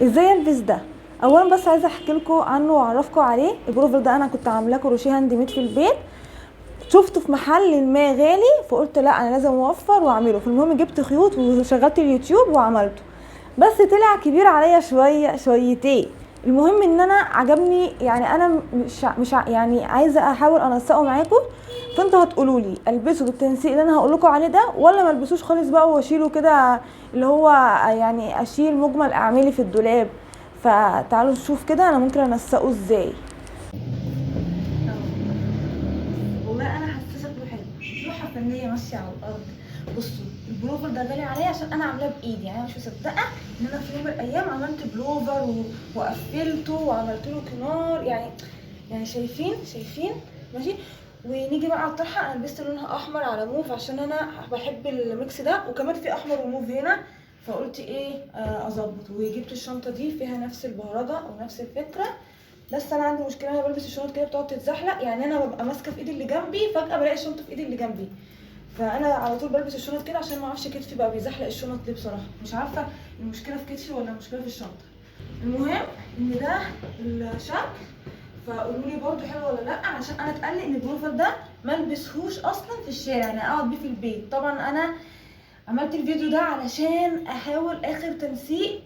ازاي البس ده؟ اولا بس عايزه احكي لكم عنه واعرفكم عليه. البروفر ده انا كنت عاملاه كروشيه هاند ميد في البيت، شفته في محل ما غالي فقلت لا انا لازم اوفر واعمله. فالمهم جبت خيوط وشغلت اليوتيوب وعملته، بس طلع كبير عليا شويتين. المهم ان انا عجبني، يعني انا يعني عايزه احاول انسقه معاكم. فانتوا هتقولوا لي البسه بالتنسيق اللي انا هقول لكم عليه ده، ولا ما البسوش خالص بقى واشيله كده، اللي هو يعني اشيل مجمل اعمالي في الدولاب. فتعالوا نشوف كده انا ممكن انسقه ازاي. والله انا حاسه شكله حلو، لوحه فنيه ماشيه على الارض. بصوا البلوفر ده غالي عليا عشان انا عاملاه بايدي، يعني انا مش مصدقه ان انا في يوم من الايام عملت بلوفر وقفلته وعملت له كنار. يعني شايفين ماشي. ونيجي بقى على الطرحه، انا لبست لونها احمر على موف عشان انا بحب الميكس ده، وكمان في احمر وموف هنا. فقلت ايه اظبط، وجبت الشنطه دي فيها نفس البهرجه ونفس الفكره. بس انا عندي مشكله، انا بلبس الشنط كده بتقعد تتزحلق، يعني انا ببقى ماسكه في ايدي اللي جنبي فجاه بلاقي الشنطه في ايدي اللي جنبي. فانا على طول بلبس الشنط كده عشان ما اعرفش كتفي بقى بيزحلق الشنط ليه بصراحه. مش عارفه المشكله في كتفي ولا المشكله في الشنطه. المهم ان ده الشكل. فقولوا لي برده حلو ولا لا، عشان انا اتقال ان البروفر ده ما البسهوش اصلا في الشارع، يعني اقعد بيه في البيت. طبعا انا عملت الفيديو ده علشان احاول اخر تنسيق